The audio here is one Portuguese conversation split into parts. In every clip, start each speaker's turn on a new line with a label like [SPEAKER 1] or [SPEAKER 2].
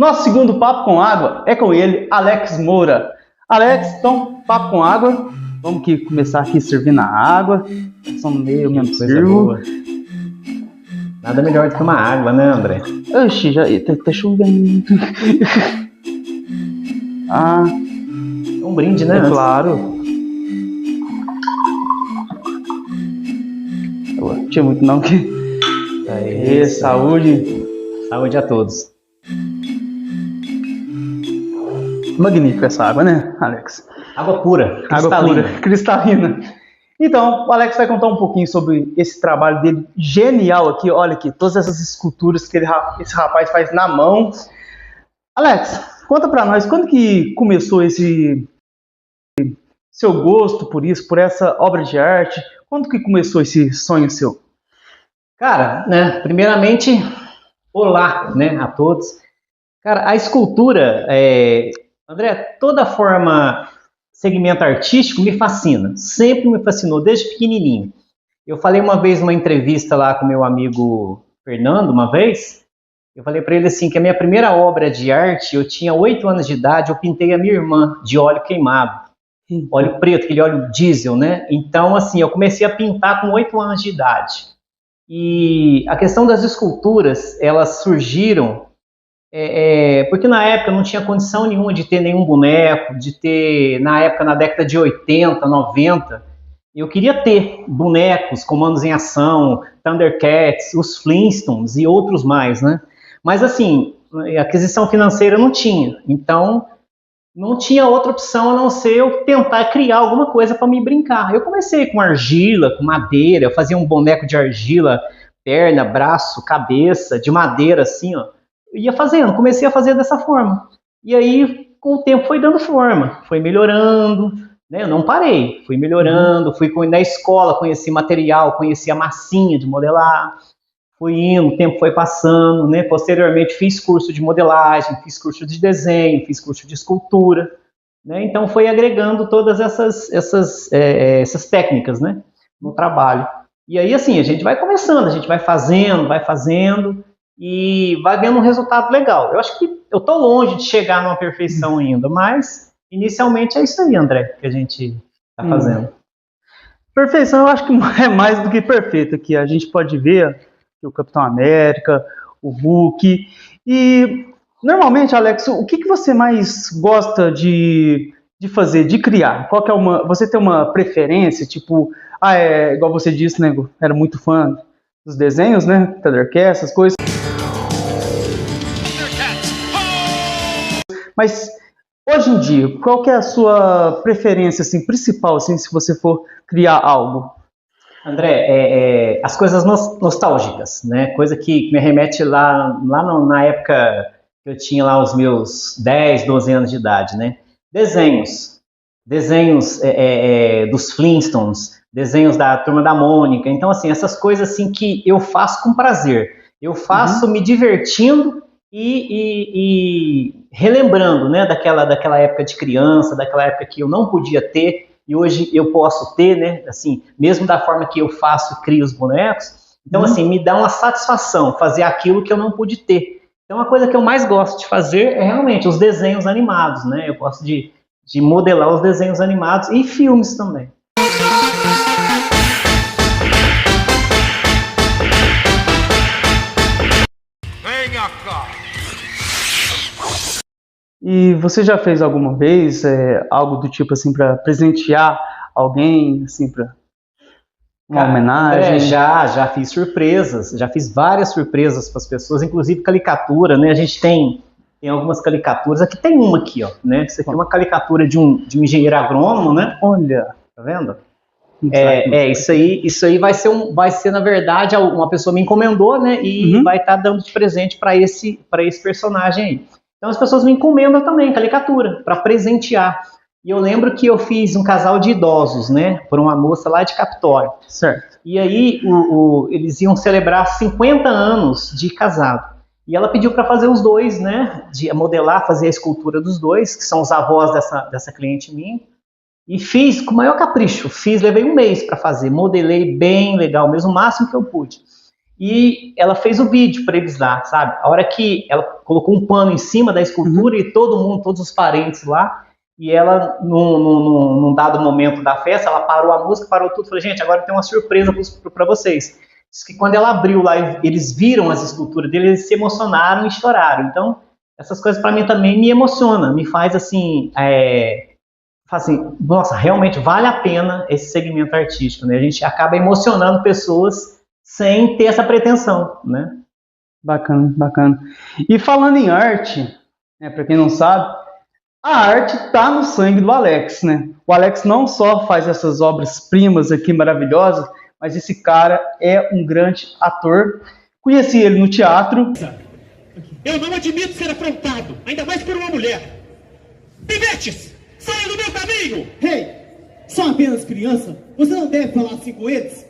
[SPEAKER 1] Nosso segundo Papo com Água é com ele, Alex Moura. Alex, então, Papo com Água. Vamos começar aqui servindo a água. São meio mesmo
[SPEAKER 2] coisa boa. Nada melhor do que uma água, né, André?
[SPEAKER 1] Oxi, já tá chovendo.
[SPEAKER 2] Um brinde, né?
[SPEAKER 1] É claro. Não tinha muito não. Aê, saúde.
[SPEAKER 2] Saúde a todos.
[SPEAKER 1] Magnífica essa água, né, Alex?
[SPEAKER 2] Água pura, cristalina.
[SPEAKER 1] Água pura, cristalina. Então, o Alex vai contar um pouquinho sobre esse trabalho dele genial aqui. Olha aqui, todas essas esculturas que esse rapaz faz na mão. Alex, conta pra nós, quando que começou esse seu gosto por isso, por essa obra de arte? Quando que começou esse sonho seu?
[SPEAKER 2] Cara, né, primeiramente, olá, né, a todos. Cara, a escultura, André, toda forma, segmento artístico me fascina, sempre me fascinou, desde pequenininho. Eu falei uma vez numa entrevista lá com meu amigo Fernando, uma vez, eu falei para ele assim, que a minha primeira obra de arte, eu tinha 8 anos de idade, eu pintei a minha irmã de óleo queimado, óleo preto, aquele óleo diesel, né? Então, assim, eu comecei a pintar com 8 anos de idade. E a questão das esculturas, elas surgiram porque na época não tinha condição nenhuma de ter nenhum boneco, de ter, na época, na década de 80, 90, eu queria ter bonecos, Comandos em Ação, Thundercats, os Flintstones e outros mais, né? Mas assim, aquisição financeira não tinha, então não tinha outra opção a não ser eu tentar criar alguma coisa para me brincar. Eu comecei com argila, com madeira, eu fazia um boneco de argila, perna, braço, cabeça, de madeira assim, ó. Ia fazendo, comecei a fazer dessa forma. E aí, com o tempo, foi dando forma, foi melhorando, né? Eu não parei, fui melhorando, fui na escola, conheci material, conheci a massinha de modelar, fui indo, o tempo foi passando, né? Posteriormente, fiz curso de modelagem, fiz curso de desenho, fiz curso de escultura, né? Então, foi agregando todas essas técnicas, né? No trabalho. E aí, assim, a gente vai começando, a gente vai fazendo, e vai vendo um resultado legal. Eu acho que eu estou longe de chegar numa perfeição ainda, mas inicialmente é isso aí, André, que a gente está fazendo.
[SPEAKER 1] Perfeição eu acho que é mais do que perfeito aqui. A gente pode ver que o Capitão América, o Hulk, e normalmente, Alex, o que você mais gosta de fazer, de criar? Qual que é você tem uma preferência, tipo, igual você disse, né, era muito fã dos desenhos, né, Thundercats, essas coisas. Mas hoje em dia, qual que é a sua preferência assim, principal, assim, se você for criar algo?
[SPEAKER 2] André, as coisas nostálgicas, né? Coisa que me remete lá na época que eu tinha lá os meus 10, 12 anos de idade, né? Desenhos dos Flintstones, desenhos da Turma da Mônica. Então, assim, essas coisas assim que eu faço com prazer. Eu faço me divertindo e relembrando, né, daquela época de criança, daquela época que eu não podia ter e hoje eu posso ter, né, assim, mesmo da forma que eu faço e crio os bonecos. Então, assim, me dá uma satisfação fazer aquilo que eu não pude ter. Então, a coisa que eu mais gosto de fazer é realmente os desenhos animados, né? Eu gosto de modelar os desenhos animados e filmes também.
[SPEAKER 1] E você já fez alguma vez algo do tipo assim para presentear alguém, assim, para uma homenagem?
[SPEAKER 2] Já fiz surpresas, já fiz várias surpresas para as pessoas, inclusive caricatura, né? A gente tem algumas caricaturas. Aqui tem uma aqui, ó, né? Isso aqui é uma caricatura de um engenheiro agrônomo, né?
[SPEAKER 1] Olha,
[SPEAKER 2] tá vendo? Isso aí vai ser na verdade uma pessoa me encomendou, né? E vai estar dando de presente para esse personagem aí. Então as pessoas me encomendam também caricatura para presentear. E eu lembro que eu fiz um casal de idosos, né? Por uma moça lá de Capitólio.
[SPEAKER 1] Certo.
[SPEAKER 2] E aí eles iam celebrar 50 anos de casado. E ela pediu para fazer os dois, né? De modelar, fazer a escultura dos dois, que são os avós dessa cliente minha. E fiz com o maior capricho. Levei um mês para fazer. Modelei bem legal, mesmo o máximo que eu pude. e ela fez o vídeo para eles lá, sabe? A hora que ela colocou um pano em cima da escultura e todo mundo, todos os parentes lá, e ela, num dado momento da festa, ela parou a música, parou tudo, falou, gente, agora tem uma surpresa para vocês. Diz que quando ela abriu lá e eles viram as esculturas dele, eles se emocionaram e choraram. Então, essas coisas para mim também me emocionam, me faz assim, nossa, realmente vale a pena esse segmento artístico, né? A gente acaba emocionando pessoas sem ter essa pretensão, né?
[SPEAKER 1] Bacana, bacana. E falando em arte, né, para quem não sabe, a arte está no sangue do Alex, né? O Alex não só faz essas obras-primas aqui maravilhosas, mas esse cara é um grande ator. Conheci ele no teatro.
[SPEAKER 3] Eu não admito ser afrontado, ainda mais por uma mulher. Pivetes, saia do meu caminho!
[SPEAKER 4] Hey, são apenas crianças. Você não deve falar assim com eles.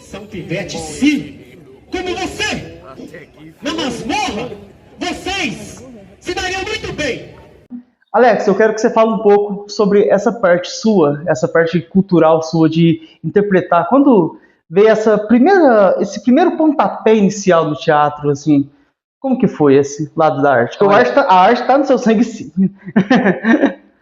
[SPEAKER 3] São pivetes, sim. Como você. Na masmorra, vocês se dariam muito bem.
[SPEAKER 1] Alex, eu quero que você fale um pouco sobre essa parte sua, essa parte cultural sua de interpretar. Quando veio esse primeiro pontapé inicial do teatro, assim, como que foi esse lado da arte? Porque a arte está no seu sangue, sim.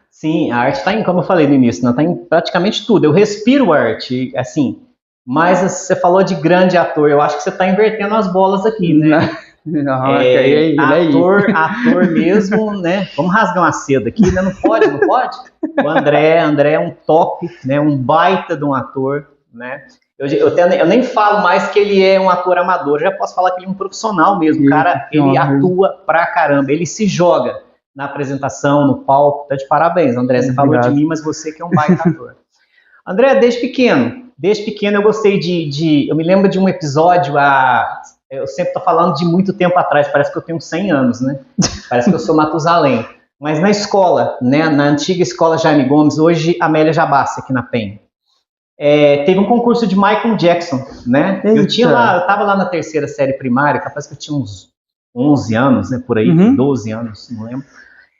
[SPEAKER 2] Sim, a arte está em, como eu falei no início, está em praticamente tudo. Eu respiro arte, assim, mas você falou de grande ator, eu acho que você está invertendo as bolas aqui, né? Ator mesmo, né? Vamos rasgar uma seda aqui, né? Não pode? O André é um top, né? Um baita de um ator, né? Eu nem falo mais que ele é um ator amador, já posso falar que ele é um profissional mesmo. O cara, ele atua pra caramba, ele se joga na apresentação, no palco. Tá de parabéns, André. Você falou de mim, mas você que é um baita ator. André, desde pequeno eu gostei eu me lembro de um episódio, eu sempre tô falando de muito tempo atrás, parece que eu tenho 100 anos, né? Parece que eu sou Matusalém. Mas na escola, né, na antiga escola Jaime Gomes, hoje Amélia Jabassi, aqui na Penha, teve um concurso de Michael Jackson, né? Eu tava lá na 3ª série primária, capaz que eu tinha uns 11 anos, né, por aí, 12 anos, não lembro.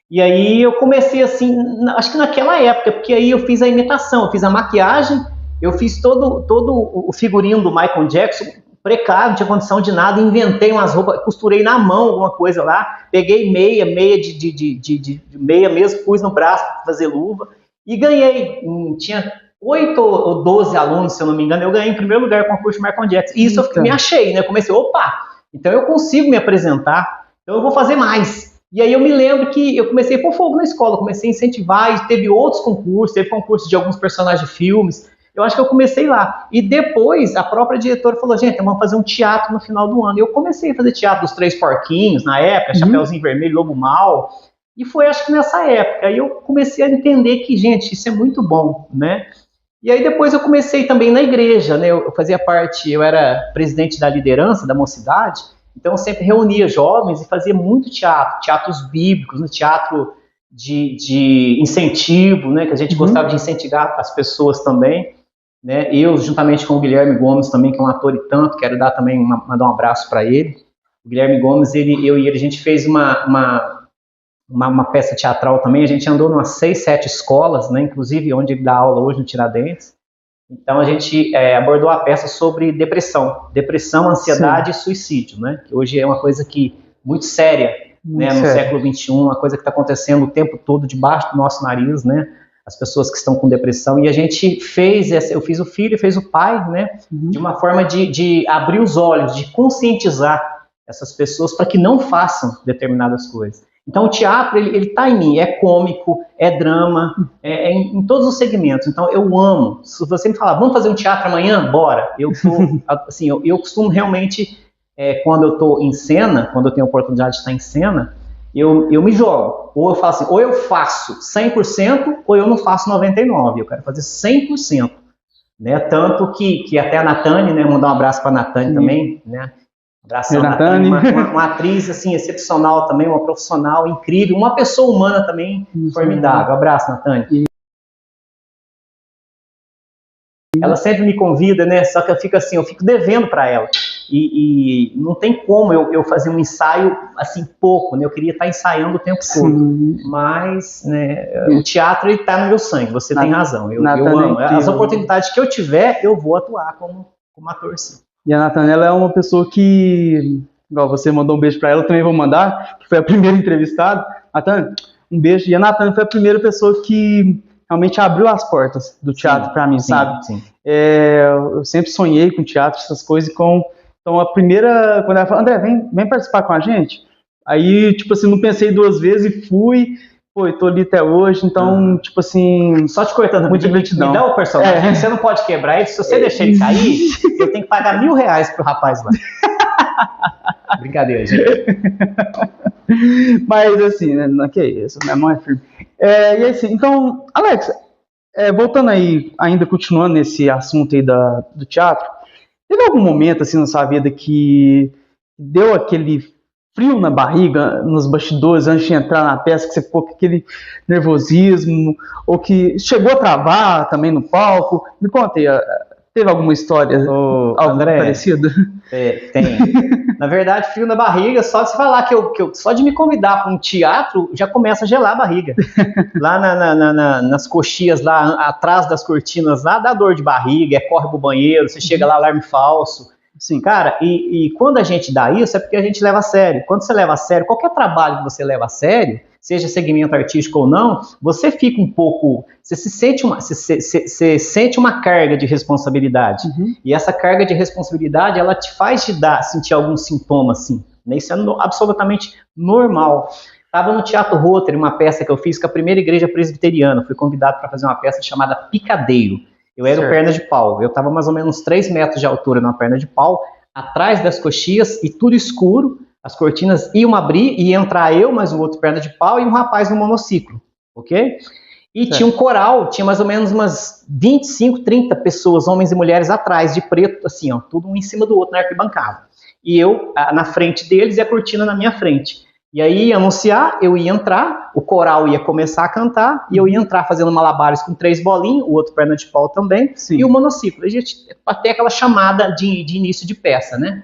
[SPEAKER 2] E aí eu comecei assim, acho que naquela época, porque aí eu fiz a imitação, eu fiz a maquiagem, eu fiz todo o figurino do Michael Jackson, precário, não tinha condição de nada, inventei umas roupas, costurei na mão alguma coisa lá, peguei meia de meia mesmo, pus no braço para fazer luva e ganhei. Tinha 8 ou 12 alunos, se eu não me engano, eu ganhei em primeiro lugar o concurso de Michael Jackson. E isso eu me achei, né? Eu comecei, então eu consigo me apresentar, então eu vou fazer mais. E aí eu me lembro que eu comecei a pôr fogo na escola, comecei a incentivar, e teve outros concursos, teve concurso de alguns personagens de filmes. Eu acho que eu comecei lá. E depois, a própria diretora falou, gente, vamos fazer um teatro no final do ano. E eu comecei a fazer teatro dos Três Porquinhos, na época, Chapeuzinho Vermelho, Lobo Mal. E foi, acho que nessa época. Aí eu comecei a entender que, gente, isso é muito bom, né? E aí depois eu comecei também na igreja, né? Eu fazia parte, eu era presidente da liderança da mocidade, então eu sempre reunia jovens e fazia muito teatro, teatros bíblicos, né? Teatro de incentivo, né? Que a gente gostava de incentivar as pessoas também. Né? Eu, juntamente com o Guilherme Gomes também, que é um ator e tanto, quero dar também mandar um abraço para ele. O Guilherme Gomes, eu e ele, a gente fez uma peça teatral também, a gente andou em umas 6, 7 escolas, né? Inclusive onde ele dá aula hoje no Tiradentes. Então a gente abordou a peça sobre depressão, ansiedade e suicídio, né? Que hoje é uma coisa muito séria, né? No século XXI, uma coisa que está acontecendo o tempo todo debaixo do nosso nariz, né? As pessoas que estão com depressão, e a gente eu fiz o filho e fez o pai, né, de uma forma de abrir os olhos, de conscientizar essas pessoas para que não façam determinadas coisas. Então o teatro, ele tá em mim, é cômico, é drama, em todos os segmentos. Então eu amo. Se você me falar, vamos fazer um teatro amanhã? Bora. Eu costumo realmente, quando eu estou em cena, quando eu tenho a oportunidade de estar em cena, eu me jogo, ou eu falo assim, ou eu faço 100%, ou eu não faço 99%, eu quero fazer 100%, né, tanto que até a Natane, né, mandar um abraço para a Natane também, né, abraço a Natane, uma atriz, assim, excepcional também, uma profissional incrível, uma pessoa humana também formidável, abraço, Natane. Ela sempre me convida, né, só que eu fico devendo para ela. E não tem como eu fazer um ensaio assim pouco, né? Eu queria estar ensaiando o tempo todo, mas né, o teatro está no meu sangue. Você tem razão. Eu amo. As oportunidades que eu tiver, eu vou atuar como ator, sim.
[SPEAKER 1] E a Natana, ela é uma pessoa que, igual você mandou um beijo pra ela, eu também vou mandar, que foi a primeira entrevistada. Natana, um beijo. E a Natana foi a primeira pessoa que realmente abriu as portas do teatro pra mim, sabe?
[SPEAKER 2] Sim.
[SPEAKER 1] Eu sempre sonhei com teatro, essas coisas, então a primeira, quando ela falou, André, vem participar com a gente. Aí, tipo assim, não pensei duas vezes e fui, pô, eu tô ali até hoje, então, tipo assim,
[SPEAKER 2] só te cortando,
[SPEAKER 1] muita gratidão.
[SPEAKER 2] Me dá o personagem, você não pode quebrar ele, se você deixar ele cair, eu tenho que pagar R$1.000 pro rapaz lá. Brincadeira, gente.
[SPEAKER 1] Mas assim, né, que isso, minha mão é firme. E assim, então, Alex, voltando aí, ainda continuando nesse assunto aí do teatro, teve algum momento assim na sua vida que deu aquele frio na barriga, nos bastidores, antes de entrar na peça, que você ficou com aquele nervosismo, ou que chegou a travar também no palco? Me conta aí, teve alguma história
[SPEAKER 2] André,
[SPEAKER 1] parecida?
[SPEAKER 2] Tem. Na verdade, frio na barriga, só de se falar que só de me convidar para um teatro, já começa a gelar a barriga. Lá nas coxias, lá atrás das cortinas, lá dá dor de barriga, corre pro banheiro, você chega lá, alarme falso. Sim, cara, e quando a gente dá isso, é porque a gente leva a sério. Quando você leva a sério, qualquer trabalho que você leva a sério, seja segmento artístico ou não, você fica um pouco, você sente uma carga de responsabilidade. E essa carga de responsabilidade, ela te faz sentir algum sintoma, assim, né? Isso é absolutamente normal. Estava no Teatro Rotary, uma peça que eu fiz com a primeira igreja presbiteriana, fui convidado para fazer uma peça chamada Picadeiro. Eu era o perna de pau, eu estava mais ou menos 3 metros de altura numa perna de pau, atrás das coxias e tudo escuro, as cortinas iam abrir e ia entrar eu, mais um outro perna de pau e um rapaz no monociclo, ok? E tinha um coral, tinha mais ou menos umas 25, 30 pessoas, homens e mulheres atrás, de preto, assim, ó, tudo um em cima do outro na arquibancada. E eu na frente deles e a cortina na minha frente. E aí ia anunciar, eu ia entrar, o coral ia começar a cantar, e eu ia entrar fazendo malabares com 3 bolinhos, o outro perna de pau também, e o monociclo. A gente até aquela chamada de início de peça, né?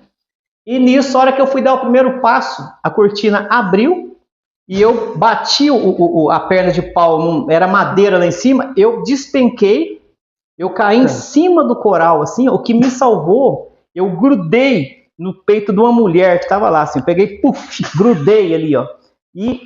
[SPEAKER 2] E nisso, a hora que eu fui dar o primeiro passo, a cortina abriu, e eu bati a perna de pau, era madeira lá em cima, eu despenquei, eu caí em cima do coral, assim, o que me salvou, eu grudei no peito de uma mulher que estava lá, assim, peguei, grudei ali, ó, e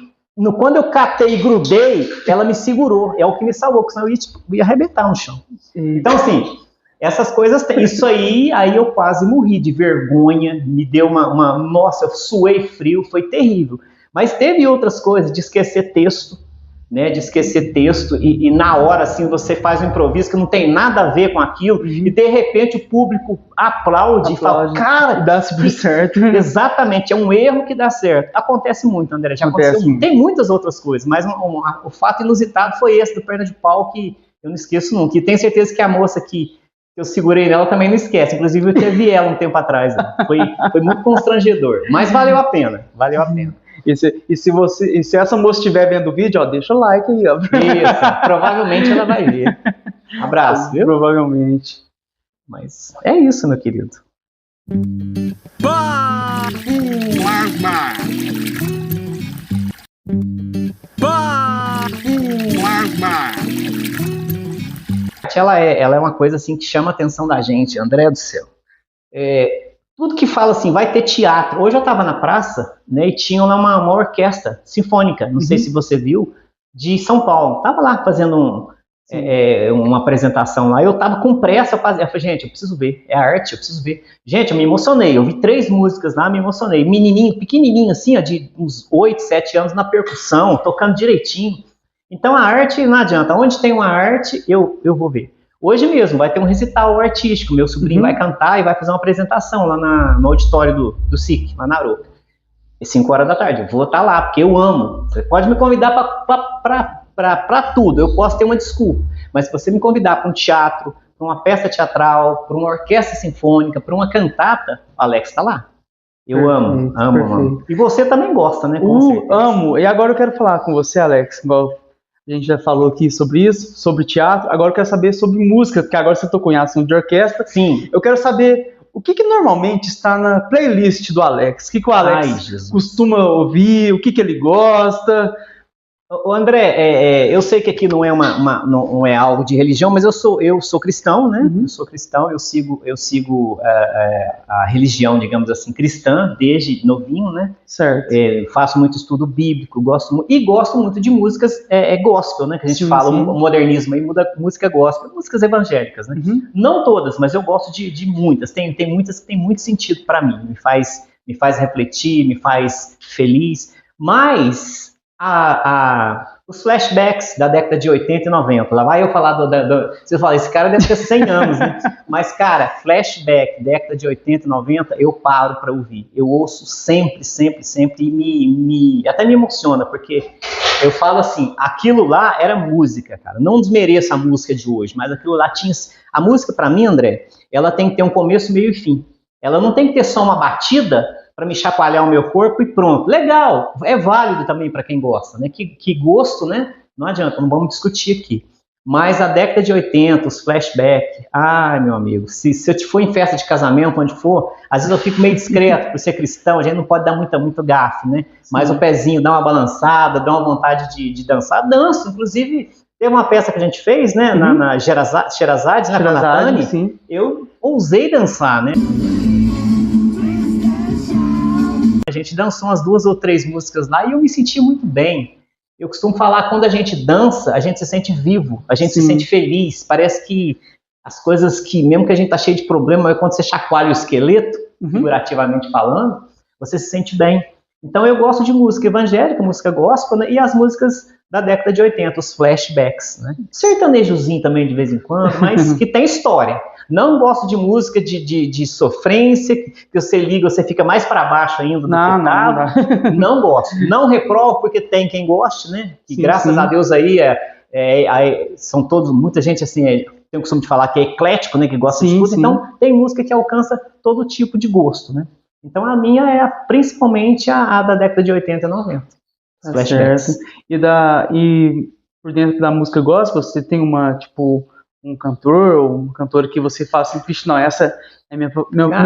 [SPEAKER 2] quando eu catei e grudei, ela me segurou, é o que me salvou, porque senão eu ia arrebentar no chão. Então, assim, essas coisas, isso aí eu quase morri de vergonha, me deu nossa, eu suei frio, foi terrível. Mas teve outras coisas, de esquecer texto, né, de esquecer texto, e na hora, assim, você faz um improviso que não tem nada a ver com aquilo, e de repente o público aplaude e fala, cara,
[SPEAKER 1] dá super certo.
[SPEAKER 2] Exatamente, é um erro que dá certo. Acontece muito, André, já aconteceu muito. Tem muitas outras coisas, mas o fato inusitado foi esse do perna de pau, que eu não esqueço nunca, e tenho certeza que a moça que eu segurei nela também não esquece, inclusive eu teve ela um tempo atrás, né? Foi muito constrangedor, mas valeu a pena. E
[SPEAKER 1] se essa moça estiver vendo o vídeo, ó, deixa o like aí, ó.
[SPEAKER 2] Isso, provavelmente ela vai ver. Abraço, viu?
[SPEAKER 1] Provavelmente.
[SPEAKER 2] Mas é isso, meu querido. Ela é uma coisa assim que chama a atenção da gente, André do céu. Tudo que fala assim, vai ter teatro. Hoje eu estava na praça, né, e tinha lá uma orquestra sinfônica, não sei se você viu, de São Paulo. Tava lá fazendo uma apresentação lá. Eu tava com pressa, eu falei, gente, eu preciso ver, é arte, eu preciso ver. Gente, eu me emocionei, eu vi 3 músicas lá, me emocionei. Menininho, pequenininho assim, ó, de uns 8, 7 anos na percussão, tocando direitinho. Então a arte não adianta, onde tem uma arte, eu vou ver. Hoje mesmo vai ter um recital artístico, meu sobrinho vai cantar e vai fazer uma apresentação lá no auditório do SIC, lá na Aroca. E 5 horas da tarde, eu vou estar lá, porque eu amo. Você pode me convidar para tudo, eu posso ter uma desculpa, mas se você me convidar para um teatro, para uma peça teatral, para uma orquestra sinfônica, para uma cantata, o Alex está lá. Eu amo. E você também gosta, né?
[SPEAKER 1] Amo. E agora eu quero falar com você, Alex, igual a gente já falou aqui sobre isso, sobre teatro. Agora eu quero saber sobre música, porque agora você tocou em assunto de orquestra.
[SPEAKER 2] Sim.
[SPEAKER 1] Eu quero saber o que normalmente está na playlist do Alex. O que o Alex costuma ouvir, o que ele gosta.
[SPEAKER 2] Ô, André, eu sei que aqui não é não é algo de religião, mas eu sou cristão, né? Eu sou cristão, eu sigo a religião, digamos assim, cristã desde novinho, né?
[SPEAKER 1] Certo.
[SPEAKER 2] Faço muito estudo bíblico, gosto muito de músicas gospel, né? Que a gente fala, o modernismo aí muda música gospel, músicas evangélicas, né? Não todas, mas eu gosto de muitas. Tem muitas que tem muito sentido para mim, me faz refletir, me faz feliz, mas os flashbacks da década de 80 e 90, lá vai eu falar você fala, esse cara deve ter 100 anos, né? Mas, cara, flashback, década de 80 e 90, eu paro para ouvir, eu ouço sempre, e até me emociona, porque eu falo assim, aquilo lá era música, cara, não desmereça a música de hoje, mas aquilo lá tinha, a música para mim, André, ela tem que ter um começo, meio e fim, ela não tem que ter só uma batida para me chacoalhar o meu corpo e pronto. Legal, é válido também para quem gosta, né? Que gosto, né? Não adianta, não vamos discutir aqui. Mas a década de 80, os flashbacks, ai, meu amigo, se eu te for em festa de casamento, onde for, às vezes eu fico meio discreto, por ser cristão, a gente não pode dar muito gafe, né? Mas o pezinho dá uma balançada, dá uma vontade de dançar, danço, inclusive... Teve uma peça que a gente fez, né, na Sherazade, né, com a Natane, eu ousei dançar, né? A gente dançou umas 2 ou 3 músicas lá e eu me senti muito bem. Eu costumo falar, quando a gente dança, a gente se sente vivo, a gente se sente feliz. Parece que as coisas que, mesmo que a gente tá cheio de problema, quando você chacoalha o esqueleto, figurativamente falando, você se sente bem. Então eu gosto de música evangélica, música gospel, né, e as músicas da década de 80, os flashbacks, né? Sertanejozinho também de vez em quando, mas que tem história. Não gosto de música de sofrência, que você liga, você fica mais para baixo ainda do que estava. Não gosto. Não reprovo, porque tem quem goste, né? E graças a Deus aí, são todos, muita gente assim, tem o costume de falar que é eclético, né? Que gosta de tudo. Então tem música que alcança todo tipo de gosto, né? Então a minha é principalmente a da década de 80 e 90.
[SPEAKER 1] Tá certo. E por dentro da música gospel, você tem um cantor ou uma cantora que você fala assim, vixe, não, essa é meu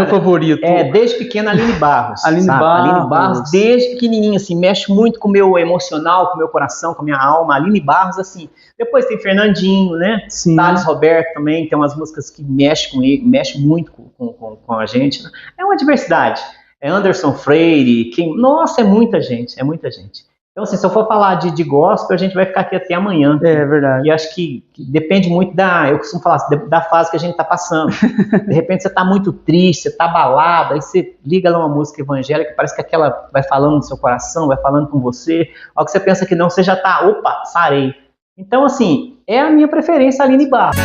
[SPEAKER 1] favorito.
[SPEAKER 2] Desde pequena, Aline Barros.
[SPEAKER 1] Aline
[SPEAKER 2] Barros, desde pequenininha, assim, mexe muito com o meu emocional, com o meu coração, com a minha alma. Aline Barros, assim. Depois tem Fernandinho, né? Thales Roberto também, tem umas músicas que mexe muito com a gente. Né? É uma diversidade. É Anderson Freire, nossa, é muita gente. Então, assim, se eu for falar de gospel, a gente vai ficar aqui até amanhã.
[SPEAKER 1] É verdade.
[SPEAKER 2] E acho que depende muito eu costumo falar, da fase que a gente está passando. De repente você está muito triste, você está abalado, aí você liga lá uma música evangélica, parece que aquela vai falando no seu coração, vai falando com você. Ao que você pensa que não, você já está, opa, sarei. Então, assim, é a minha preferência, Aline Barros.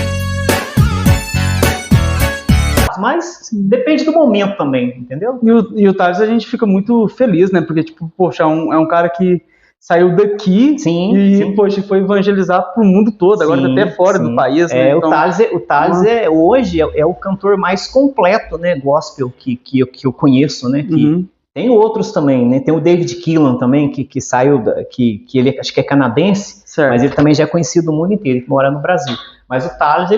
[SPEAKER 2] Mas depende do momento também, entendeu?
[SPEAKER 1] E o Thales, a gente fica muito feliz, né? Porque, poxa, é um cara que saiu daqui poxa, foi evangelizar pro mundo todo, agora tá até fora do país, né?
[SPEAKER 2] Então, o Thales hoje é o cantor mais completo, né, gospel que eu conheço, né? Tem outros também, né? Tem o David Keelan também, que saiu, que ele acho que é canadense, mas ele também já é conhecido no mundo inteiro, que mora no Brasil. Mas o Thales,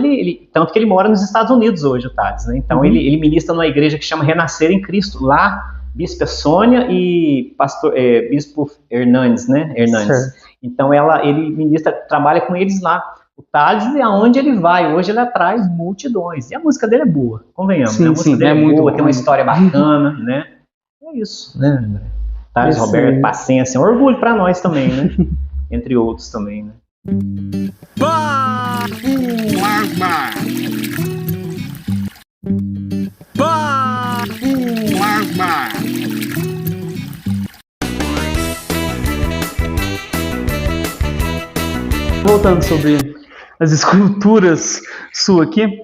[SPEAKER 2] tanto que ele mora nos Estados Unidos hoje, o Thales, né? Então ele ministra numa igreja que chama Renascer em Cristo, lá, Bispa Sônia e Bispo Hernandes, né? Então ele ministra, trabalha com eles lá. O Thales, aonde ele vai, hoje ele atrai multidões. E a música dele é boa, convenhamos, né? A música dele é muito boa, tem uma história bacana, né? É isso, né, André? Thales Roberto, paciência, é um orgulho para nós também, né? Entre outros também, né?
[SPEAKER 1] Voltando sobre as esculturas sua aqui,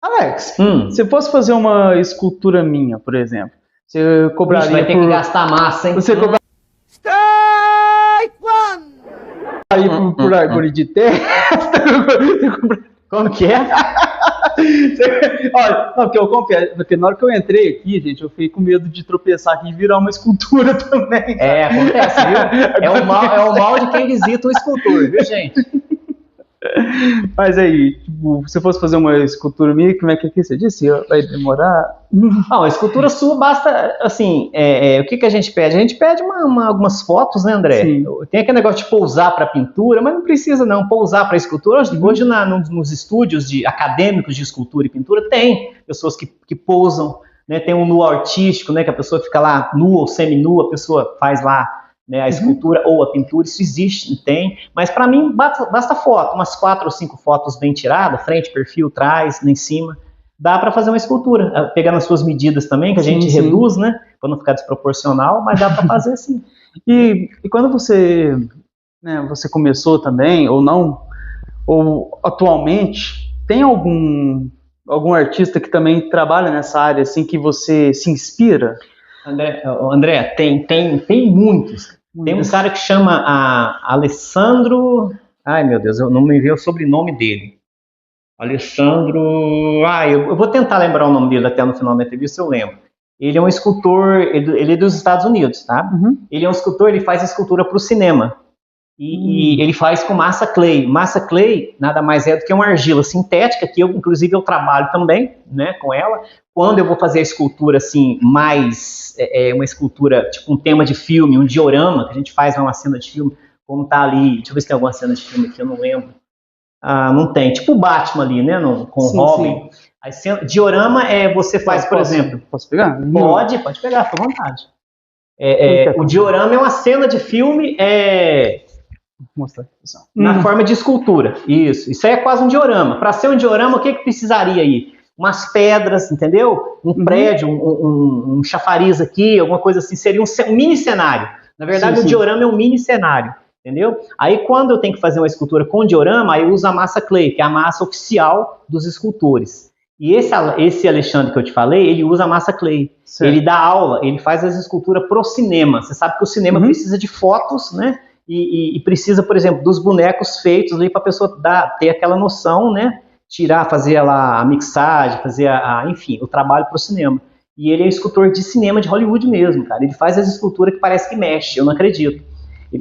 [SPEAKER 1] Alex, se eu fosse fazer uma escultura minha, por exemplo, você cobraria
[SPEAKER 2] vai ter que gastar massa, hein?
[SPEAKER 1] Você cobraria por árvore de terra?
[SPEAKER 2] Como que é?
[SPEAKER 1] Olha, não, porque eu confesso, porque na hora que eu entrei aqui, gente, eu fiquei com medo de tropeçar aqui e virar uma escultura também.
[SPEAKER 2] Acontece, viu? É o mal de quem visita um escultor, viu, gente?
[SPEAKER 1] Mas aí, tipo, se fosse fazer uma escultura minha, como é que você disse? Vai demorar?
[SPEAKER 2] Não, a escultura sua basta, assim, o que a gente pede? A gente pede algumas fotos, né, André?
[SPEAKER 1] Sim.
[SPEAKER 2] Tem aquele negócio de pousar para pintura, mas não precisa não, pousar para escultura. Hoje nos estúdios acadêmicos de escultura e pintura, tem pessoas que pousam, né? Tem um nu artístico, né, que a pessoa fica lá nua ou semi-nua, a pessoa faz lá, né, a escultura ou a pintura, isso existe, tem, mas para mim basta foto, umas 4 ou 5 fotos bem tiradas, frente, perfil, trás, lá em cima, dá para fazer uma escultura, pegar nas suas medidas também, que a gente reduz, né, para não ficar desproporcional, mas dá para fazer assim.
[SPEAKER 1] E quando você, né, você começou também, ou não, ou atualmente, tem algum artista que também trabalha nessa área, assim, que você se inspira?
[SPEAKER 2] André, tem muitos. Tem um cara que chama Alessandro. Ai, meu Deus, eu não me veio o sobrenome dele. Alessandro. Eu vou tentar lembrar o nome dele até no final da entrevista, eu lembro. Ele é um escultor, ele é dos Estados Unidos, tá? Ele é um escultor, ele faz escultura para o cinema. E ele faz com massa clay. Massa clay nada mais é do que uma argila sintética, que inclusive eu trabalho também, né, com ela. Quando eu vou fazer a escultura assim, mais uma escultura, tipo um tema de filme, um diorama, que a gente faz uma cena de filme, como tá ali, deixa eu ver se tem alguma cena de filme aqui, eu não lembro. Não tem, tipo o Batman ali, né, com o Robin. Diorama você faz, por exemplo...
[SPEAKER 1] Posso pegar?
[SPEAKER 2] Pode pegar, fica à vontade. O diorama é uma cena de filme...
[SPEAKER 1] Mostrar.
[SPEAKER 2] Na forma de escultura. Isso aí é quase um diorama. Para ser um diorama, o que precisaria aí? Umas pedras, entendeu? Um prédio, um chafariz aqui, alguma coisa assim, seria um mini cenário. Na verdade, o diorama é um mini cenário, entendeu? Aí, quando eu tenho que fazer uma escultura com diorama, aí eu uso a massa clay, que é a massa oficial dos escultores. E esse Alexandre que eu te falei, ele usa a massa clay. Certo. Ele dá aula, ele faz as esculturas pro cinema. Você sabe que o cinema precisa de fotos, né? E precisa, por exemplo, dos bonecos feitos ali para a pessoa ter aquela noção, né? Fazer lá a mixagem, fazer enfim, o trabalho para o cinema. E ele é escultor de cinema de Hollywood mesmo, cara. Ele faz as esculturas que parece que mexe, eu não acredito.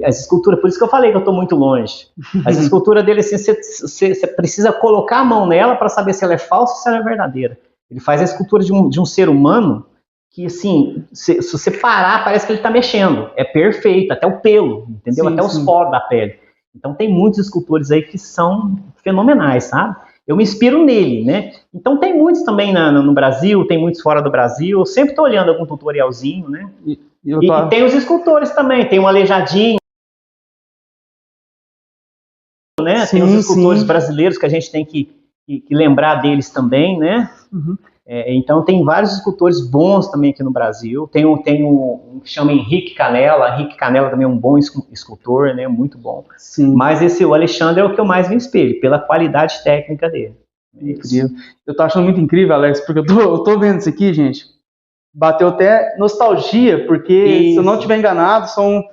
[SPEAKER 2] As esculturas, por isso que eu falei que eu estou muito longe. As esculturas dele, assim, você precisa colocar a mão nela para saber se ela é falsa ou se ela é verdadeira. Ele faz a escultura de um ser humano que, assim, se você parar, parece que ele está mexendo. É perfeito, até o pelo, entendeu? Até os poros da pele. Então tem muitos escultores aí que são fenomenais, sabe? Eu me inspiro nele, né? Então tem muitos também no Brasil, tem muitos fora do Brasil. Eu sempre estou olhando algum tutorialzinho, né? E tem os escultores também. Tem o Aleijadinho, né? Tem os escultores brasileiros que a gente tem que lembrar deles também, né? Então tem vários escultores bons também aqui no Brasil. Tem um que chama Henrique Canella. Henrique Canella também é um bom escultor, né? Muito bom. Sim. Mas o Alexandre é o que eu mais me espelho, pela qualidade técnica dele.
[SPEAKER 1] Eu tô achando muito incrível, Alex, porque eu tô vendo isso aqui, gente. Bateu até nostalgia, porque se eu não estiver enganado, são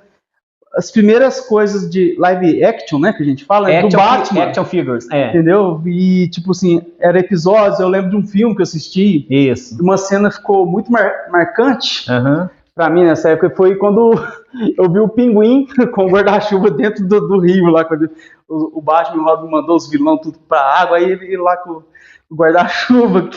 [SPEAKER 1] as primeiras coisas de live action, né, que a gente fala, do Batman.
[SPEAKER 2] Action figures,
[SPEAKER 1] entendeu? E, tipo assim, era episódios, eu lembro de um filme que eu assisti, uma cena ficou muito marcante pra mim nessa época, foi quando eu vi o Pinguim com o guarda-chuva dentro do rio, lá, quando o Batman e o Robin mandou os vilões tudo pra água, aí ele lá com o guarda-chuva,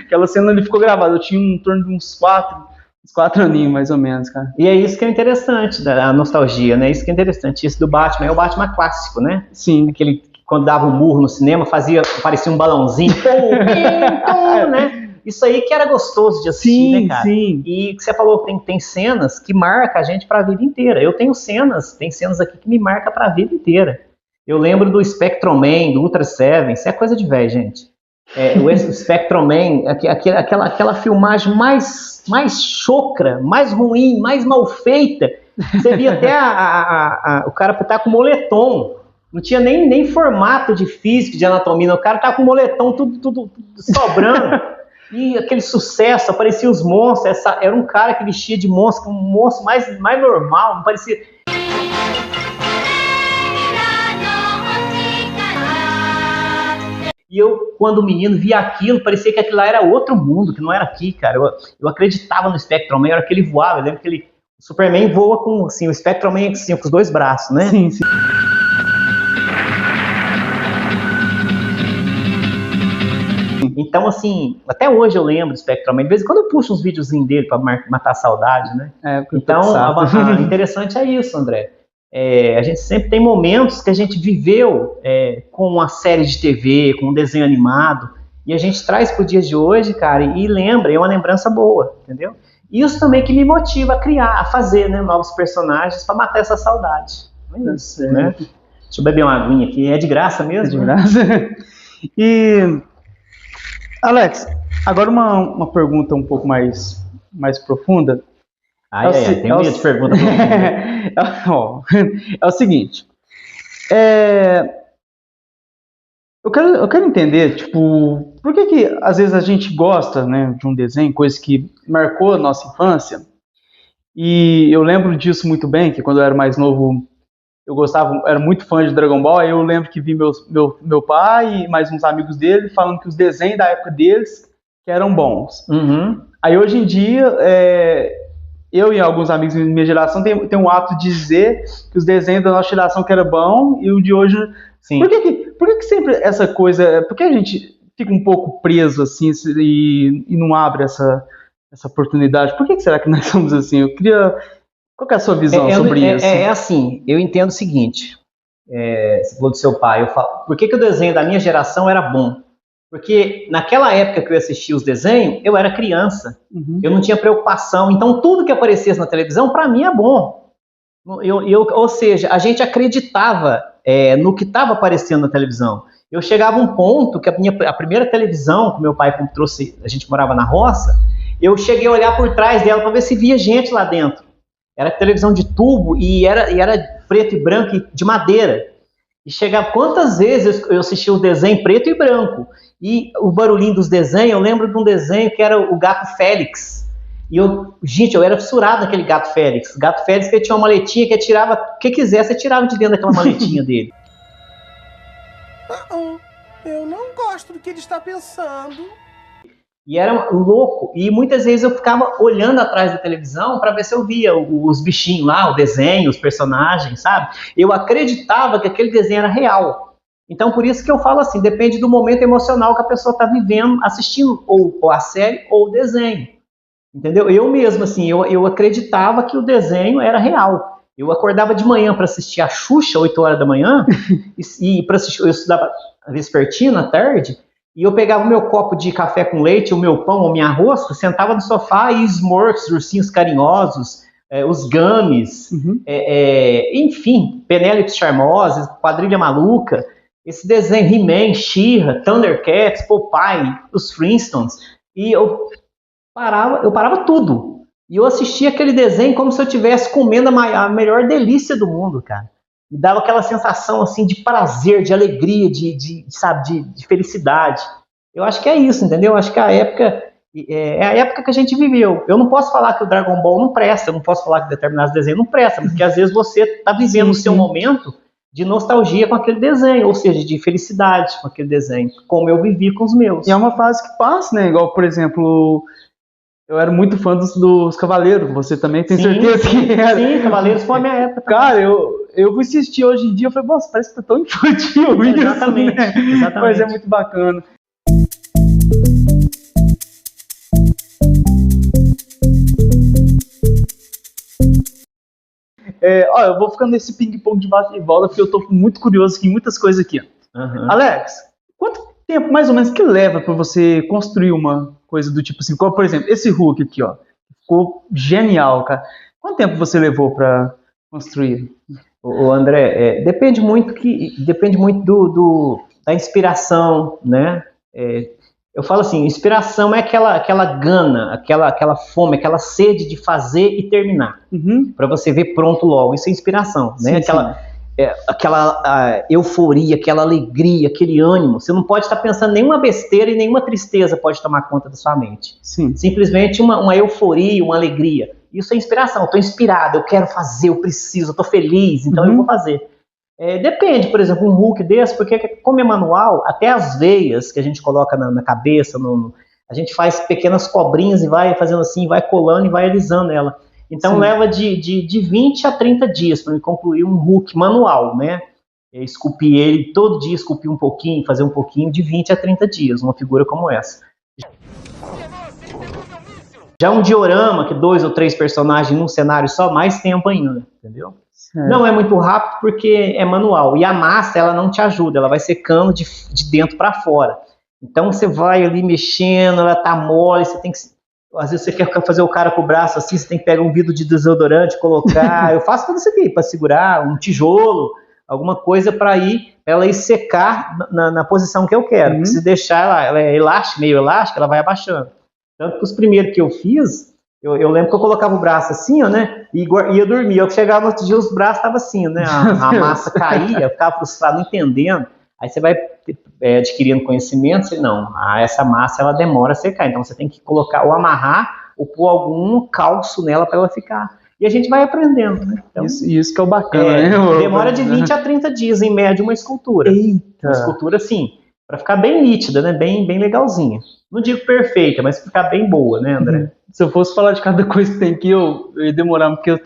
[SPEAKER 1] aquela cena ali ficou gravada, eu tinha em torno de uns 4 aninhos, mais ou menos, cara.
[SPEAKER 2] E é isso que é interessante, da nostalgia, né? Isso que é interessante. Esse do Batman é o Batman clássico, né?
[SPEAKER 1] Sim.
[SPEAKER 2] Aquele que, quando dava um murro no cinema, parecia um balãozinho. Né? Isso aí que era gostoso de assistir, né, cara? Sim. E que você falou, tem cenas que marcam a gente pra vida inteira. Eu tenho cenas aqui que me marcam pra vida inteira. Eu lembro do Spectroman, do Ultra Seven, isso é coisa de velho, gente. O Spectroman, aquela filmagem mais chocra, mais ruim, mais mal feita. Você via até o cara tá com moletom. Não tinha nem formato de física, de anatomia. O cara tá com moletom tudo sobrando. E aquele sucesso, apareciam os monstros. Era um cara que vestia de monstro, um monstro mais normal, não parecia... E eu, quando menino, via aquilo, parecia que aquilo lá era outro mundo, que não era aqui, cara. Eu acreditava no Spectroman, era que ele voava. Eu lembro que o Superman voa com, assim, o Spectroman assim, com os 2 braços, né?
[SPEAKER 1] Sim.
[SPEAKER 2] Então, assim, até hoje eu lembro do Spectrum Man. De vez em quando eu puxo uns videozinhos dele para matar a saudade, né? Então, interessante é isso, André. A gente sempre tem momentos que a gente viveu com uma série de TV, com um desenho animado, e a gente traz para o dia de hoje, cara, e lembra, é uma lembrança boa, entendeu? Isso também que me motiva a criar, a fazer, né, novos personagens para matar essa saudade. É isso, né? Deixa eu beber uma aguinha aqui, é de graça mesmo?
[SPEAKER 1] É de graça. E, Alex, agora uma pergunta um pouco mais profunda.
[SPEAKER 2] Tenho medo de pergunta profunda.
[SPEAKER 1] É o seguinte, eu quero entender, tipo, por que às vezes a gente gosta, né, de um desenho, coisa que marcou a nossa infância, e eu lembro disso muito bem, que quando eu era mais novo, eu era muito fã de Dragon Ball, aí eu lembro que vi meu pai e mais uns amigos dele falando que os desenhos da época deles que eram bons.
[SPEAKER 2] Uhum.
[SPEAKER 1] Aí hoje em dia, eu e alguns amigos da minha geração tem um ato de dizer que os desenhos da nossa geração que era bom e o de hoje... Sim. Por que sempre essa coisa... Por que a gente fica um pouco preso assim e não abre essa oportunidade? Por que será que nós somos assim? Eu queria... Qual que é a sua visão sobre isso?
[SPEAKER 2] Assim, eu entendo o seguinte, você falou do seu pai, eu falo, por que o desenho da minha geração era bom? Porque naquela época que eu assistia os desenhos, eu era criança, eu não tinha preocupação, então tudo que aparecesse na televisão, para mim é bom. Ou seja, a gente acreditava no que estava aparecendo na televisão. Eu chegava a um ponto que a primeira televisão que meu pai trouxe, a gente morava na roça, eu cheguei a olhar por trás dela para ver se via gente lá dentro. Era televisão de tubo e era preto e branco e de madeira. E chegava, quantas vezes eu assistia o desenho preto e branco? E o barulhinho dos desenhos, eu lembro de um desenho que era o Gato Félix. E eu era fissurado naquele Gato Félix. O Gato Félix que tinha uma maletinha que tirava o que quisesse, você tirava de dentro daquela maletinha dele.
[SPEAKER 5] Eu não gosto do que ele está pensando.
[SPEAKER 2] E era louco. E muitas vezes eu ficava olhando atrás da televisão para ver se eu via os bichinhos lá, o desenho, os personagens, sabe? Eu acreditava que aquele desenho era real. Então, por isso que eu falo assim, depende do momento emocional que a pessoa está vivendo, assistindo ou a série ou o desenho. Entendeu? Eu mesmo, assim, eu acreditava que o desenho era real. Eu acordava de manhã para assistir a Xuxa, 8 horas da manhã, e para assistir, eu estudava vespertina à tarde, e eu pegava o meu copo de café com leite, o meu pão, o meu arroz, sentava no sofá e Smurfs, Ursinhos Carinhosos, os Gummies, enfim, Penélope Charmosa, Quadrilha Maluca, esse desenho He-Man, She-Ra, Thundercats, Popeye, os Flintstones, e eu parava tudo. E eu assistia aquele desenho como se eu estivesse comendo a melhor delícia do mundo, cara. Me dava aquela sensação assim de prazer, de alegria, de felicidade. Eu acho que é isso, entendeu? Eu acho que a época é a época que a gente viveu. Eu não posso falar que o Dragon Ball não presta, eu não posso falar que determinados desenhos não prestam, porque às vezes você está vivendo o seu momento de nostalgia com aquele desenho, ou seja, de felicidade com aquele desenho, como eu vivi com os meus.
[SPEAKER 1] E é uma fase que passa, né? Igual, por exemplo, eu era muito fã dos Cavaleiros, você também tem certeza que era?
[SPEAKER 2] Sim, Cavaleiros foi a minha época.
[SPEAKER 1] Cara, eu fui assistir hoje em dia, eu falei, nossa, parece que tá tão infantil isso,
[SPEAKER 2] exatamente,
[SPEAKER 1] né?
[SPEAKER 2] Exatamente.
[SPEAKER 1] Mas é muito bacana. Eu vou ficando nesse ping-pong de bate e volta, porque eu tô muito curioso aqui, muitas coisas aqui. Alex, quanto tempo mais ou menos que leva para você construir uma coisa do tipo assim, como, por exemplo, esse Hulk aqui, ó, ficou genial, cara. Quanto tempo você levou para construir?
[SPEAKER 2] O André, depende muito da inspiração, né? Eu falo assim, inspiração é aquela gana, aquela fome, aquela sede de fazer e terminar, para você ver pronto logo. Isso é inspiração, né?
[SPEAKER 1] Sim,
[SPEAKER 2] Aquela euforia, aquela alegria, aquele ânimo. Você não pode estar pensando nenhuma besteira e nenhuma tristeza pode tomar conta da sua mente.
[SPEAKER 1] Sim.
[SPEAKER 2] Simplesmente uma euforia, uma alegria. Isso é inspiração. Eu estou inspirado, eu quero fazer, eu preciso, eu estou feliz, então eu vou fazer. Depende, por exemplo, um Hulk desse, porque como é manual, até as veias que a gente coloca na cabeça, a gente faz pequenas cobrinhas e vai fazendo assim, vai colando e vai alisando ela. Então leva de 20 a 30 dias para concluir um Hulk manual, né? esculpir ele todo dia, esculpir um pouquinho, fazer um pouquinho, de 20 a 30 dias, uma figura como essa. Já um diorama, que 2 ou 3 personagens num cenário só, mais tempo ainda, entendeu? Não é muito rápido porque é manual. E a massa, ela não te ajuda, ela vai secando de dentro para fora. Então você vai ali mexendo, ela tá mole, você tem que... Às vezes você quer fazer o cara com o braço assim, você tem que pegar um vidro de desodorante, colocar... Eu faço tudo isso aqui, para segurar um tijolo, alguma coisa para ela ir secar na posição que eu quero. Se deixar ela é elástica, meio elástica, ela vai abaixando. Tanto que os primeiros que eu fiz... Eu lembro que eu colocava o braço assim, ó, né, e ia dormir. Eu chegava no outro dia, os braços estavam assim, né, a massa caía, eu ficava frustrado, não entendendo. Aí você vai adquirindo conhecimento, e não, essa massa ela demora a secar, então você tem que colocar ou amarrar ou pôr algum calço nela para ela ficar. E a gente vai aprendendo, né? Então,
[SPEAKER 1] isso que é o bacana, né?
[SPEAKER 2] Demora de 20 a 30 dias, em média, uma escultura.
[SPEAKER 1] Eita.
[SPEAKER 2] Uma escultura, assim, para ficar bem nítida, né, bem legalzinha. Não digo perfeita, mas ficar bem boa, né, André?
[SPEAKER 1] Se eu fosse falar de cada coisa que tem aqui, eu ia demorar, porque eu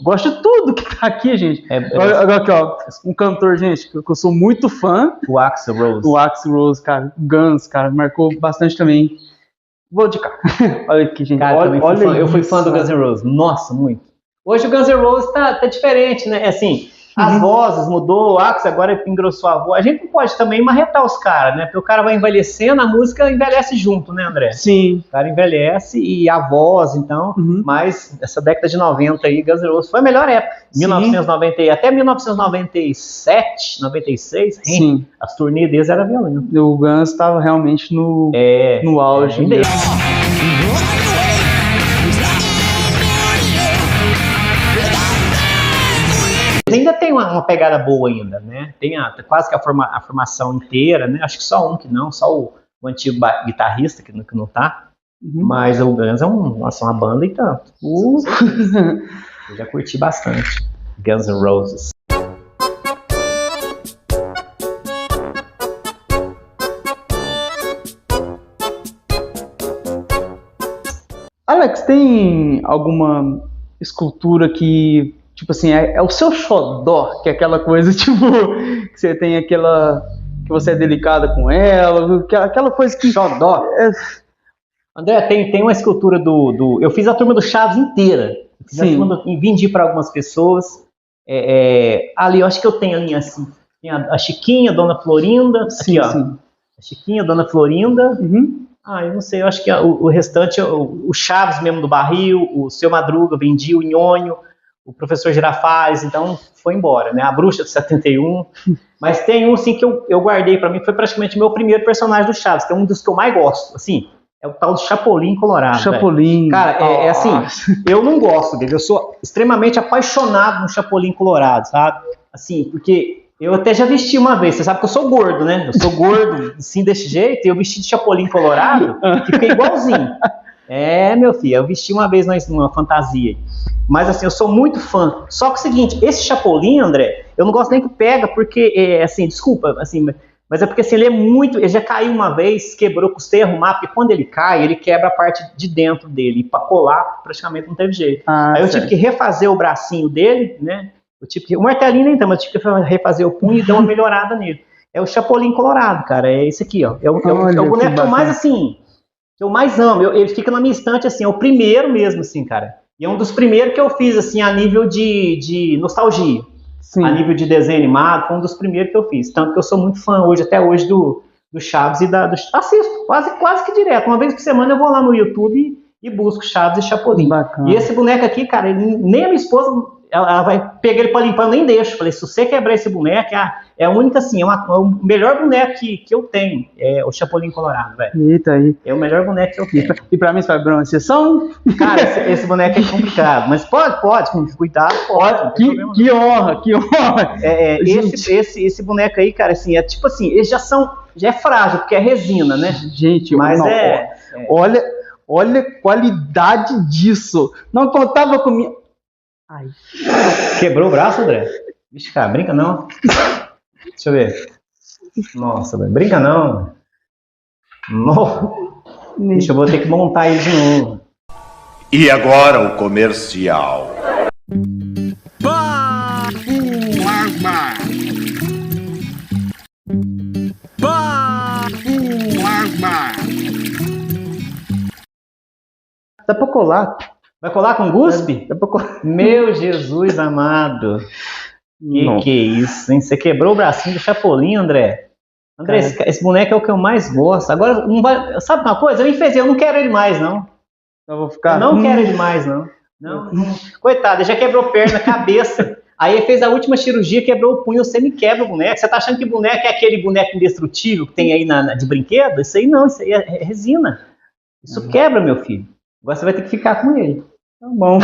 [SPEAKER 1] gosto de tudo que tá aqui, gente. Agora aqui, ó, um cantor, gente, que eu sou muito fã.
[SPEAKER 2] O Axl Rose.
[SPEAKER 1] O Axl Rose, cara. Guns, cara, marcou bastante também. Vou de cá. Olha aqui, gente.
[SPEAKER 2] Cara, eu fui fã do Guns N' Roses. Nossa, muito. Hoje o Guns N' Roses tá diferente, né? Assim, as vozes mudou, o Axl agora engrossou a voz. A gente não pode também marretar os caras, né? Porque o cara vai envelhecendo, a música envelhece junto, né, André?
[SPEAKER 1] Sim.
[SPEAKER 2] O cara envelhece e a voz, então. Mas essa década de 90 aí, Guns N' Roses foi a melhor época. 1990, até 1997, 96,
[SPEAKER 1] sim.
[SPEAKER 2] As turnês deles eram violentas.
[SPEAKER 1] O Guns estava realmente no auge.
[SPEAKER 2] Ainda tem uma pegada boa ainda, né? Tem quase que a formação inteira, né? Acho que só um que não, só o antigo guitarrista que não tá. Mas o Guns é uma banda e tanto. Eu já curti bastante Guns N' Roses.
[SPEAKER 1] Alex, tem alguma escultura que, tipo assim, é o seu xodó, que é aquela coisa, tipo, que você tem aquela, que você é delicada com ela, aquela coisa que...
[SPEAKER 2] Xodó? André, tem uma escultura eu fiz a turma do Chaves inteira. E vendi para algumas pessoas. Ali, eu acho que eu tenho a minha, assim, tem a Chiquinha, Dona Florinda, aqui, ó. Sim. A Chiquinha, Dona Florinda... eu não sei, eu acho que o restante, o Chaves mesmo do Barril, o Seu Madruga, vendi, o Nhonho, o Professor Girafales, então foi embora, né? A Bruxa de 71. Mas tem um, assim, que eu guardei pra mim, foi praticamente o meu primeiro personagem do Chaves, que é um dos que eu mais gosto, assim, é o tal do Chapolin Colorado.
[SPEAKER 1] Chapolin.
[SPEAKER 2] Cara, é assim, eu não gosto dele, eu sou extremamente apaixonado no Chapolin Colorado, sabe? Assim, porque... Eu até já vesti uma vez, você sabe que eu sou gordo, né? Eu sou gordo, assim, desse jeito, e eu vesti de Chapolin Colorado, que fiquei igualzinho. Meu filho, eu vesti uma vez numa fantasia. Mas, assim, eu sou muito fã. Só que é o seguinte, esse Chapolin, André, eu não gosto nem que pega, porque, assim, desculpa, assim, mas é porque, assim, ele já caiu uma vez, quebrou, custei arrumar, porque quando ele cai, ele quebra a parte de dentro dele, e pra colar, praticamente não teve jeito. Aí eu tive que refazer o bracinho dele, né? O martelinho nem tem, mas eu tive que refazer o punho e dar uma melhorada nele. É o Chapolin Colorado, cara. É esse aqui, ó. É o boneco que eu mais, assim, que eu mais amo. Ele fica na minha estante, assim, é o primeiro mesmo, assim, cara. E é um dos primeiros que eu fiz, assim, a nível de nostalgia. Sim. A nível de desenho animado, foi um dos primeiros que eu fiz. Tanto que eu sou muito fã até hoje do Chaves e assisto, quase que direto. Uma vez por semana eu vou lá no YouTube e busco Chaves e Chapolin. Bacana. E esse boneco aqui, cara, nem a minha esposa... Ela vai pegar ele pra limpar, eu nem deixo. Falei, se você quebrar esse boneco, é a única, assim, é o melhor boneco que eu tenho. É o Chapolin Colorado, velho.
[SPEAKER 1] Eita aí.
[SPEAKER 2] É o melhor boneco que eu tenho.
[SPEAKER 1] E pra mim, você vai abrir uma exceção?
[SPEAKER 2] Cara, esse boneco é complicado. Mas pode, com cuidado, pode.
[SPEAKER 1] Que honra.
[SPEAKER 2] Esse boneco aí, cara, assim, é tipo assim, eles já é frágil, porque é resina, né?
[SPEAKER 1] Gente, mas olha a qualidade disso. Não contava comigo. Ai.
[SPEAKER 2] Quebrou o braço, André? Vixe, cara, brinca não. Deixa eu ver. Nossa, velho, brinca não. Deixa, eu vou ter que montar ele de novo.
[SPEAKER 6] E agora o comercial.
[SPEAKER 3] Arma!
[SPEAKER 1] Dá pra colar.
[SPEAKER 2] Vai colar com guspe?
[SPEAKER 1] Dá pra colar.
[SPEAKER 2] Meu Jesus amado. Que é isso, hein? Você quebrou o bracinho do Chapolin, André. André, esse boneco é o que eu mais gosto. Agora, não vai, sabe uma coisa? Eu não quero ele mais, não.
[SPEAKER 1] Eu vou ficar...
[SPEAKER 2] Eu não quero ele mais, não. Não. Coitado, ele já quebrou perna, cabeça. Aí ele fez a última cirurgia, quebrou o punho, você me quebra o boneco. Você tá achando que boneco é aquele boneco indestrutível que tem aí de brinquedo? Isso aí não, isso aí é resina. Isso quebra, meu filho. Agora você vai ter que ficar com ele.
[SPEAKER 1] Tá bom.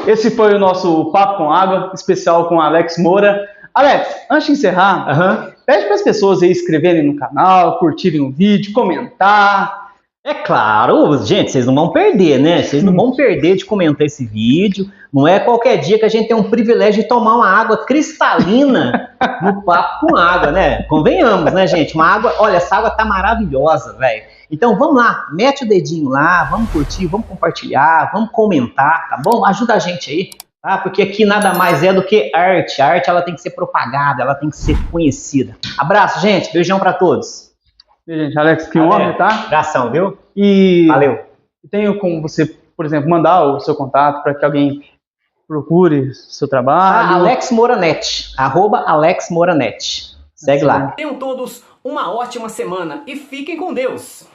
[SPEAKER 1] Esse foi o nosso Papo com Água, especial com Alex Moura. Alex, antes de encerrar, pede para as pessoas aí se inscreverem no canal, curtirem o vídeo, comentar.
[SPEAKER 2] É claro, gente, vocês não vão perder, né? Vocês não vão perder de comentar esse vídeo. Não é qualquer dia que a gente tem um privilégio de tomar uma água cristalina no Papo com Água, né? Convenhamos, né, gente? Uma água, olha, essa água tá maravilhosa, velho. Então vamos lá, mete o dedinho lá, vamos curtir, vamos compartilhar, vamos comentar, tá bom? Ajuda a gente aí, tá? Porque aqui nada mais é do que arte. A arte, ela tem que ser propagada, ela tem que ser conhecida. Abraço, gente. Beijão pra todos.
[SPEAKER 1] Gente, Alex, que honra, tá?
[SPEAKER 2] Abração, viu?
[SPEAKER 1] E
[SPEAKER 2] valeu.
[SPEAKER 1] Tenho como você, por exemplo, mandar o seu contato para que alguém procure seu trabalho.
[SPEAKER 2] Alex Moranet, @AlexMoranet. Segue lá.
[SPEAKER 7] Tenham todos uma ótima semana e fiquem com Deus.